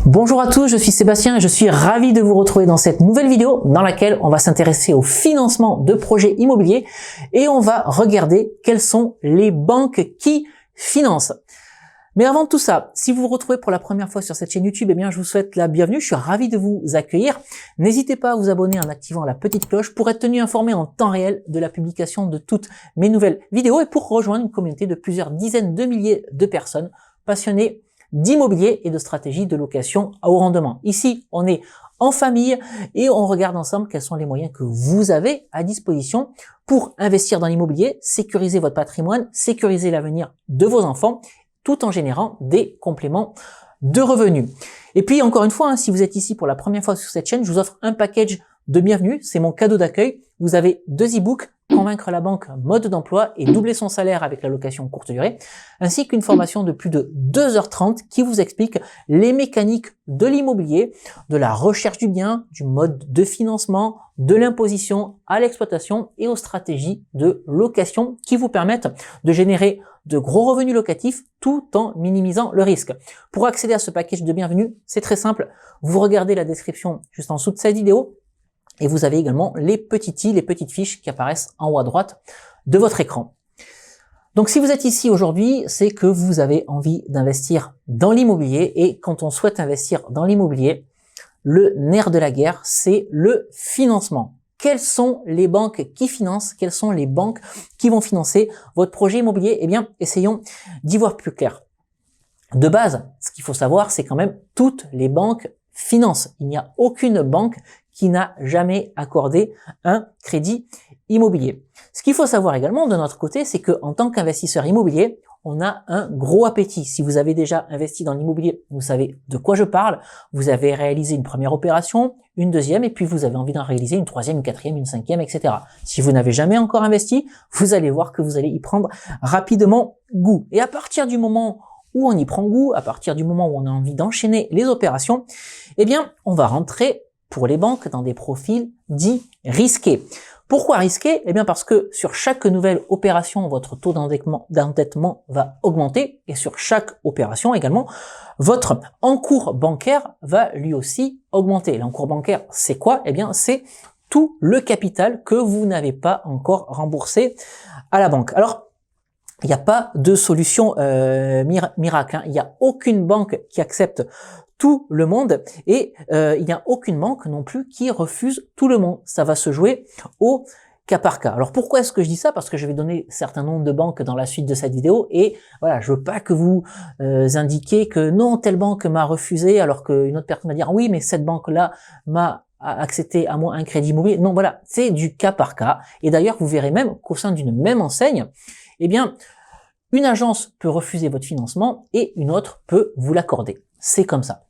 Bonjour à tous, je suis Sébastien et je suis ravi de vous retrouver dans cette nouvelle vidéo dans laquelle on va s'intéresser au financement de projets immobiliers et on va regarder quelles sont les banques qui financent. Mais avant tout ça, si vous vous retrouvez pour la première fois sur cette chaîne YouTube, eh bien, je vous souhaite la bienvenue. Je suis ravi de vous accueillir. N'hésitez pas à vous abonner en activant la petite cloche pour être tenu informé en temps réel de la publication de toutes mes nouvelles vidéos et pour rejoindre une communauté de plusieurs dizaines de milliers de personnes passionnées d'immobilier et de stratégie de location à haut rendement. Ici, on est en famille et on regarde ensemble quels sont les moyens que vous avez à disposition pour investir dans l'immobilier, sécuriser votre patrimoine, sécuriser l'avenir de vos enfants, tout en générant des compléments de revenus. Et puis, encore une fois, si vous êtes ici pour la première fois sur cette chaîne, je vous offre un package de bienvenue. C'est mon cadeau d'accueil. Vous avez 2 e-books, Convaincre la banque, mode d'emploi et doubler son salaire avec la location courte durée, ainsi qu'une formation de plus de 2h30 qui vous explique les mécaniques de l'immobilier, de la recherche du bien, du mode de financement, de l'imposition à l'exploitation et aux stratégies de location qui vous permettent de générer de gros revenus locatifs tout en minimisant le risque. Pour accéder à ce package de bienvenue, c'est très simple. Vous regardez la description juste en dessous de cette vidéo et vous avez également les petites fiches qui apparaissent en haut à droite de votre écran. Donc si vous êtes ici aujourd'hui, c'est que vous avez envie d'investir dans l'immobilier et quand on souhaite investir dans l'immobilier, le nerf de la guerre, c'est le financement. Quelles sont les banques qui financent? Quelles sont les banques qui vont financer votre projet immobilier? Eh bien, essayons d'y voir plus clair. De base, ce qu'il faut savoir, c'est quand même toutes les banques financent. Il n'y a aucune banque qui n'a jamais accordé un crédit immobilier. Ce qu'il faut savoir également de notre côté, c'est que en tant qu'investisseur immobilier, on a un gros appétit. Si vous avez déjà investi dans l'immobilier, vous savez de quoi je parle. Vous avez réalisé une première opération, une deuxième, et puis vous avez envie d'en réaliser une troisième, une quatrième, une cinquième, etc. Si vous n'avez jamais encore investi, vous allez voir que vous allez y prendre rapidement goût. Et à partir du moment où on y prend goût, à partir du moment où on a envie d'enchaîner les opérations, eh bien, on va rentrer pour les banques dans des profils dits risqués. Pourquoi risqué? Eh bien parce que sur chaque nouvelle opération, votre taux d'endettement va augmenter et sur chaque opération également, votre encours bancaire va lui aussi augmenter. L'encours bancaire, c'est quoi? Eh bien c'est tout le capital que vous n'avez pas encore remboursé à la banque. Alors, il n'y a pas de solution miracle. Il n'y a aucune banque qui accepte tout le monde et il n'y a aucune banque non plus qui refuse tout le monde. Ça va se jouer au cas par cas. Alors pourquoi est-ce que je dis ça? Parce que je vais donner certains nombres de banques dans la suite de cette vidéo et voilà, je veux pas que vous indiquiez que non, telle banque m'a refusé alors qu'une autre personne va dire oui, mais cette banque-là m'a accepté à moi un crédit immobilier. Non, voilà, c'est du cas par cas. Et d'ailleurs, vous verrez même qu'au sein d'une même enseigne, eh bien, une agence peut refuser votre financement et une autre peut vous l'accorder. C'est comme ça.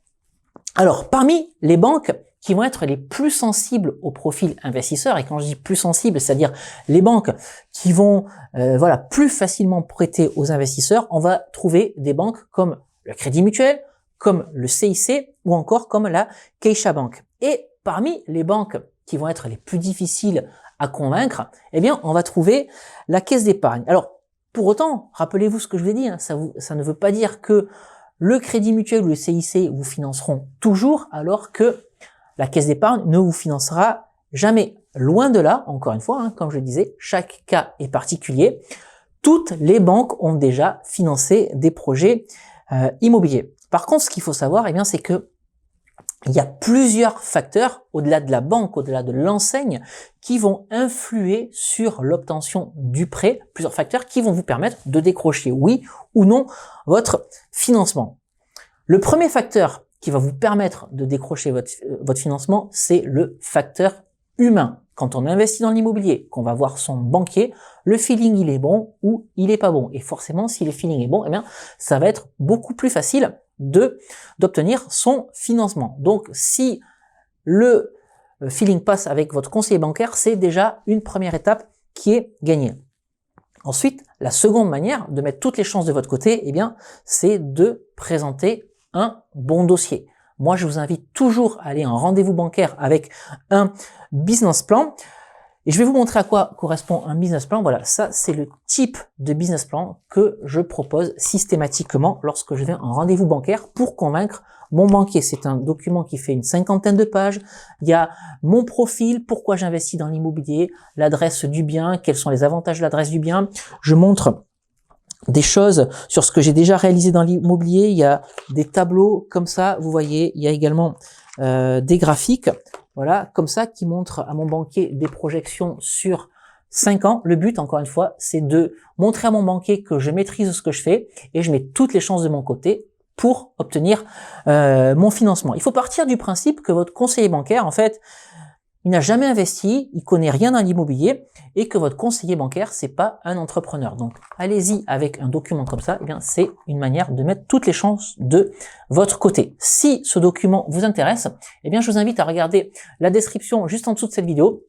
Alors, parmi les banques qui vont être les plus sensibles au profil investisseur, et quand je dis plus sensibles, c'est-à-dire les banques qui vont plus facilement prêter aux investisseurs, on va trouver des banques comme le Crédit Mutuel, comme le CIC ou encore comme la CaixaBank. Et parmi les banques qui vont être les plus difficiles à convaincre, eh bien, on va trouver la Caisse d'épargne. Alors, pour autant, rappelez-vous ce que je vous ai dit, ça ne veut pas dire que le Crédit Mutuel ou le CIC vous financeront toujours, alors que la Caisse d'épargne ne vous financera jamais. Loin de là, encore une fois, comme je le disais, chaque cas est particulier. Toutes les banques ont déjà financé des projets immobiliers. Par contre, ce qu'il faut savoir, eh bien, c'est que il y a plusieurs facteurs, au-delà de la banque, au-delà de l'enseigne, qui vont influer sur l'obtention du prêt, plusieurs facteurs qui vont vous permettre de décrocher, oui ou non, votre financement. Le premier facteur qui va vous permettre de décrocher votre financement, c'est le facteur humain. Quand on investit dans l'immobilier, qu'on va voir son banquier, le feeling il est bon ou il est pas bon. Et forcément, si le feeling est bon, eh bien, ça va être beaucoup plus facile d'obtenir son financement. Donc, si le feeling passe avec votre conseiller bancaire, c'est déjà une première étape qui est gagnée. Ensuite, la seconde manière de mettre toutes les chances de votre côté, eh bien, c'est de présenter un bon dossier. Moi, je vous invite toujours à aller en rendez-vous bancaire avec un business plan. Et je vais vous montrer à quoi correspond un business plan. Voilà, ça c'est le type de business plan que je propose systématiquement lorsque je vais en rendez-vous bancaire pour convaincre mon banquier, c'est un document qui fait une 50aine de pages. Il y a mon profil, pourquoi j'investis dans l'immobilier, l'adresse du bien, quels sont les avantages de l'adresse du bien. Je montre des choses sur ce que j'ai déjà réalisé dans l'immobilier. Il y a des tableaux comme ça, vous voyez. Il y a également des graphiques, voilà, comme ça, qui montrent à mon banquier des projections sur 5 ans. Le but, encore une fois, c'est de montrer à mon banquier que je maîtrise ce que je fais et je mets toutes les chances de mon côté pour obtenir mon financement. Il faut partir du principe que votre conseiller bancaire, en fait, il n'a jamais investi, il connaît rien dans l'immobilier et que votre conseiller bancaire, c'est pas un entrepreneur. Donc, allez-y avec un document comme ça, eh bien, c'est une manière de mettre toutes les chances de votre côté. Si ce document vous intéresse, eh bien, je vous invite à regarder la description juste en dessous de cette vidéo.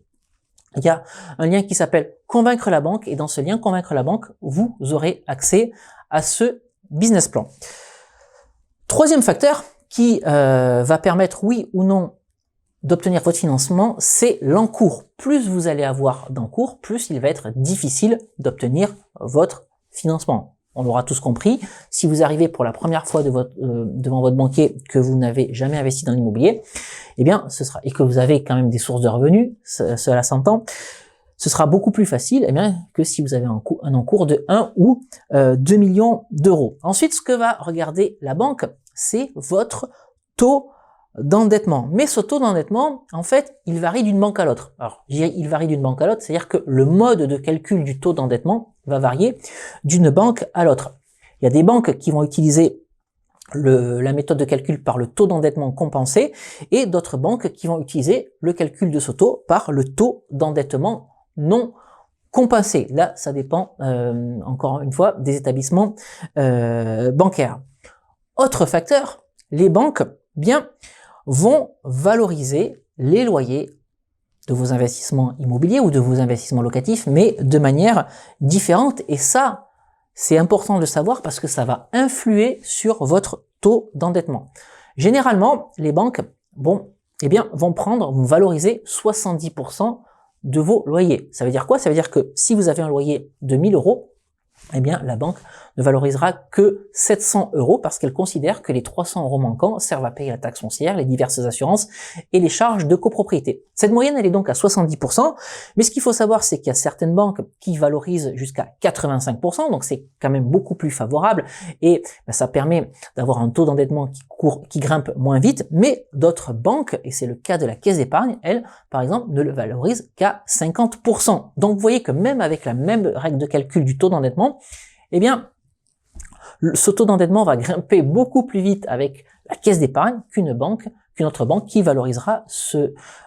Il y a un lien qui s'appelle Convaincre la banque et dans ce lien Convaincre la banque, vous aurez accès à ce business plan. Troisième facteur qui va permettre, oui ou non, d'obtenir votre financement, c'est l'encours. Plus vous allez avoir d'encours, plus il va être difficile d'obtenir votre financement. On l'aura tous compris. Si vous arrivez pour la première fois devant votre banquier que vous n'avez jamais investi dans l'immobilier, eh bien, et que vous avez quand même des sources de revenus, cela s'entend, ce sera beaucoup plus facile, eh bien, que si vous avez un encours de 1 ou 2 millions d'euros. Ensuite, ce que va regarder la banque, c'est votre taux d'endettement. Mais ce taux d'endettement, en fait, il varie d'une banque à l'autre. Alors, je dirais il varie d'une banque à l'autre, c'est-à-dire que le mode de calcul du taux d'endettement va varier d'une banque à l'autre. Il y a des banques qui vont utiliser la méthode de calcul par le taux d'endettement compensé et d'autres banques qui vont utiliser le calcul de ce taux par le taux d'endettement non compensé. Là, ça dépend, encore une fois, des établissements bancaires. Autre facteur, les banques, bien, vont valoriser les loyers de vos investissements immobiliers ou de vos investissements locatifs, mais de manière différente. Et ça, c'est important de le savoir parce que ça va influer sur votre taux d'endettement. Généralement, les banques, vont valoriser 70% de vos loyers. Ça veut dire quoi? Ça veut dire que si vous avez un loyer de 1000 euros, eh bien, la banque ne valorisera que 700 euros parce qu'elle considère que les 300 euros manquants servent à payer la taxe foncière, les diverses assurances et les charges de copropriété. Cette moyenne, elle est donc à 70%, mais ce qu'il faut savoir, c'est qu'il y a certaines banques qui valorisent jusqu'à 85%, donc c'est quand même beaucoup plus favorable et ça permet d'avoir un taux d'endettement qui grimpe moins vite, mais d'autres banques, et c'est le cas de la caisse d'épargne, elles, par exemple, ne le valorisent qu'à 50%. Donc vous voyez que même avec la même règle de calcul du taux d'endettement, eh bien, ce taux d'endettement va grimper beaucoup plus vite avec la caisse d'épargne qu'une autre banque qui valorisera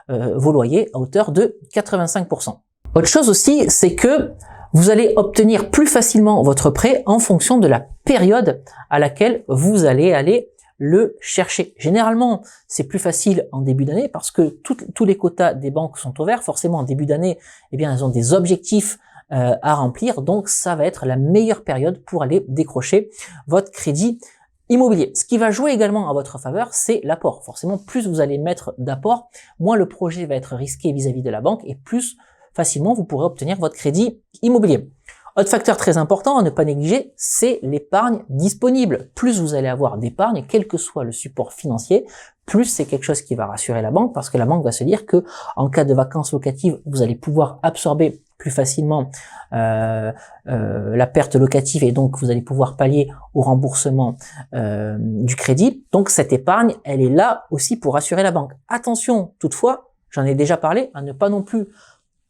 vos loyers à hauteur de 85%. Autre chose aussi, c'est que vous allez obtenir plus facilement votre prêt en fonction de la période à laquelle vous allez aller le chercher. Généralement, c'est plus facile en début d'année parce que tous les quotas des banques sont ouverts. Forcément, en début d'année, eh bien, elles ont des objectifs à remplir, donc ça va être la meilleure période pour aller décrocher votre crédit immobilier. Ce qui va jouer également en votre faveur, c'est l'apport. Forcément, plus vous allez mettre d'apport, moins le projet va être risqué vis-à-vis de la banque et plus facilement vous pourrez obtenir votre crédit immobilier. Autre facteur très important à ne pas négliger, c'est l'épargne disponible. Plus vous allez avoir d'épargne, quel que soit le support financier, plus c'est quelque chose qui va rassurer la banque parce que la banque va se dire que en cas de vacances locatives, vous allez pouvoir absorber plus facilement la perte locative et donc vous allez pouvoir pallier au remboursement du crédit. Donc cette épargne, elle est là aussi pour rassurer la banque. Attention toutefois, j'en ai déjà parlé, à ne pas non plus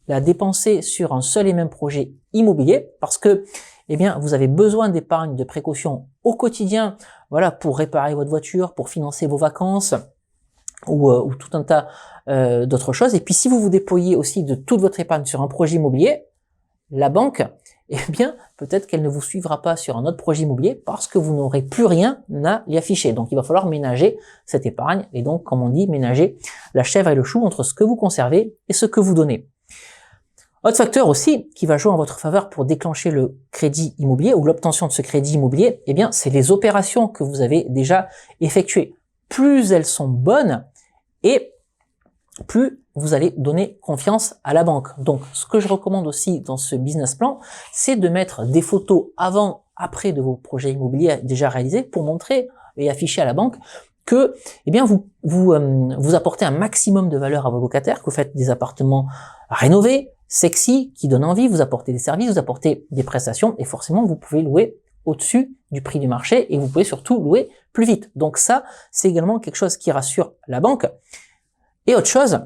la dépenser sur un seul et même projet immobilier parce que eh bien, vous avez besoin d'épargne de précaution au quotidien, voilà, pour réparer votre voiture, pour financer vos vacances ou tout un tas d'autres choses. Et puis, si vous vous déployez aussi de toute votre épargne sur un projet immobilier, la banque, eh bien, peut-être qu'elle ne vous suivra pas sur un autre projet immobilier parce que vous n'aurez plus rien à y afficher. Donc, il va falloir ménager cette épargne et donc, comme on dit, ménager la chèvre et le chou entre ce que vous conservez et ce que vous donnez. Autre facteur aussi qui va jouer en votre faveur pour déclencher le crédit immobilier ou l'obtention de ce crédit immobilier, eh bien, c'est les opérations que vous avez déjà effectuées. Plus elles sont bonnes et plus vous allez donner confiance à la banque. Donc, ce que je recommande aussi dans ce business plan, c'est de mettre des photos avant, après de vos projets immobiliers déjà réalisés pour montrer et afficher à la banque que eh bien vous apportez un maximum de valeur à vos locataires, que vous faites des appartements rénovés, sexy, qui donnent envie, vous apportez des services, vous apportez des prestations, et forcément vous pouvez louer au-dessus du prix du marché, et vous pouvez surtout louer plus vite. Donc ça, c'est également quelque chose qui rassure la banque. Et autre chose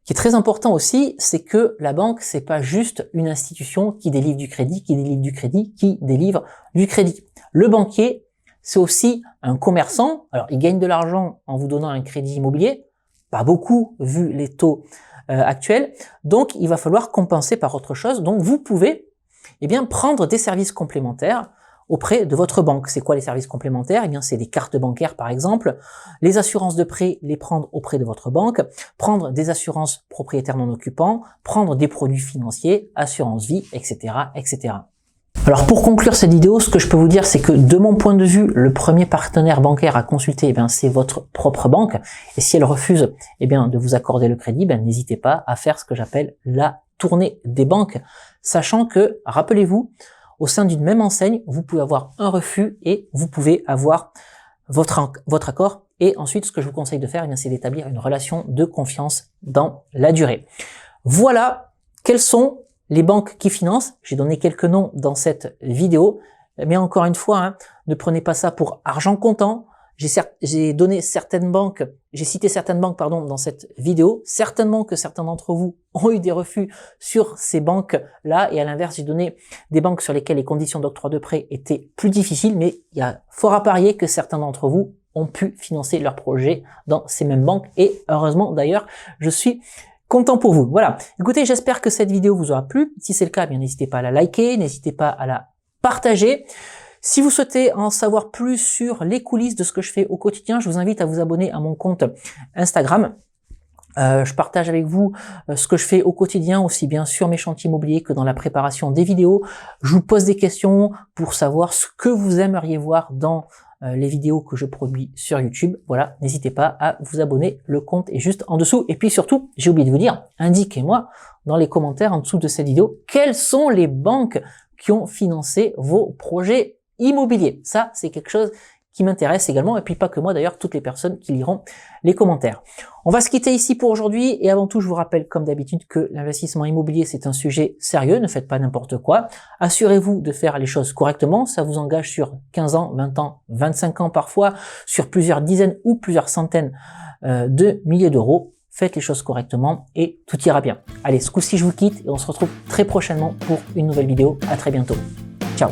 qui est très important aussi, c'est que la banque, c'est pas juste une institution qui délivre du crédit, qui délivre du crédit. Le banquier, c'est aussi un commerçant. Alors, il gagne de l'argent en vous donnant un crédit immobilier, pas beaucoup vu les taux actuels. Donc, il va falloir compenser par autre chose. Donc, vous pouvez eh bien prendre des services complémentaires auprès de votre banque. C'est quoi les services complémentaires? Eh bien, c'est des cartes bancaires, par exemple, les assurances de prêt, les prendre auprès de votre banque, prendre des assurances propriétaires non occupants, prendre des produits financiers, assurance vie, etc., etc. Alors, pour conclure cette vidéo, ce que je peux vous dire, c'est que de mon point de vue, le premier partenaire bancaire à consulter, eh bien, c'est votre propre banque. Et si elle refuse, eh bien, de vous accorder le crédit, n'hésitez pas à faire ce que j'appelle la tournée des banques, sachant que, rappelez-vous, au sein d'une même enseigne, vous pouvez avoir un refus et vous pouvez avoir votre accord. Et ensuite, ce que je vous conseille de faire, c'est d'établir une relation de confiance dans la durée. Voilà quelles sont les banques qui financent. J'ai donné quelques noms dans cette vidéo, mais encore une fois, ne prenez pas ça pour argent comptant. J'ai donné certaines banques, j'ai cité certaines banques dans cette vidéo. Certainement que certains d'entre vous ont eu des refus sur ces banques-là, et à l'inverse, j'ai donné des banques sur lesquelles les conditions d'octroi de prêt étaient plus difficiles, mais il y a fort à parier que certains d'entre vous ont pu financer leurs projets dans ces mêmes banques, et heureusement d'ailleurs, je suis content pour vous. Voilà, écoutez, j'espère que cette vidéo vous aura plu. Si c'est le cas, bien n'hésitez pas à la liker, n'hésitez pas à la partager. Si vous souhaitez en savoir plus sur les coulisses de ce que je fais au quotidien, je vous invite à vous abonner à mon compte Instagram. Je partage avec vous ce que je fais au quotidien, aussi bien sur mes chantiers immobiliers que dans la préparation des vidéos. Je vous pose des questions pour savoir ce que vous aimeriez voir dans les vidéos que je produis sur YouTube. Voilà, n'hésitez pas à vous abonner, le compte est juste en dessous. Et puis surtout, j'ai oublié de vous dire, indiquez-moi dans les commentaires en dessous de cette vidéo, quelles sont les banques qui ont financé vos projets immobiliers. Ça, c'est quelque chose qui m'intéresse également, et puis pas que moi d'ailleurs, toutes les personnes qui liront les commentaires. On va se quitter ici pour aujourd'hui, et avant tout, je vous rappelle comme d'habitude que l'investissement immobilier, c'est un sujet sérieux, ne faites pas n'importe quoi. Assurez-vous de faire les choses correctement, ça vous engage sur 15 ans, 20 ans, 25 ans parfois, sur plusieurs dizaines ou plusieurs centaines de milliers d'euros. Faites les choses correctement et tout ira bien. Allez, ce coup-ci, je vous quitte et on se retrouve très prochainement pour une nouvelle vidéo. À très bientôt. Ciao.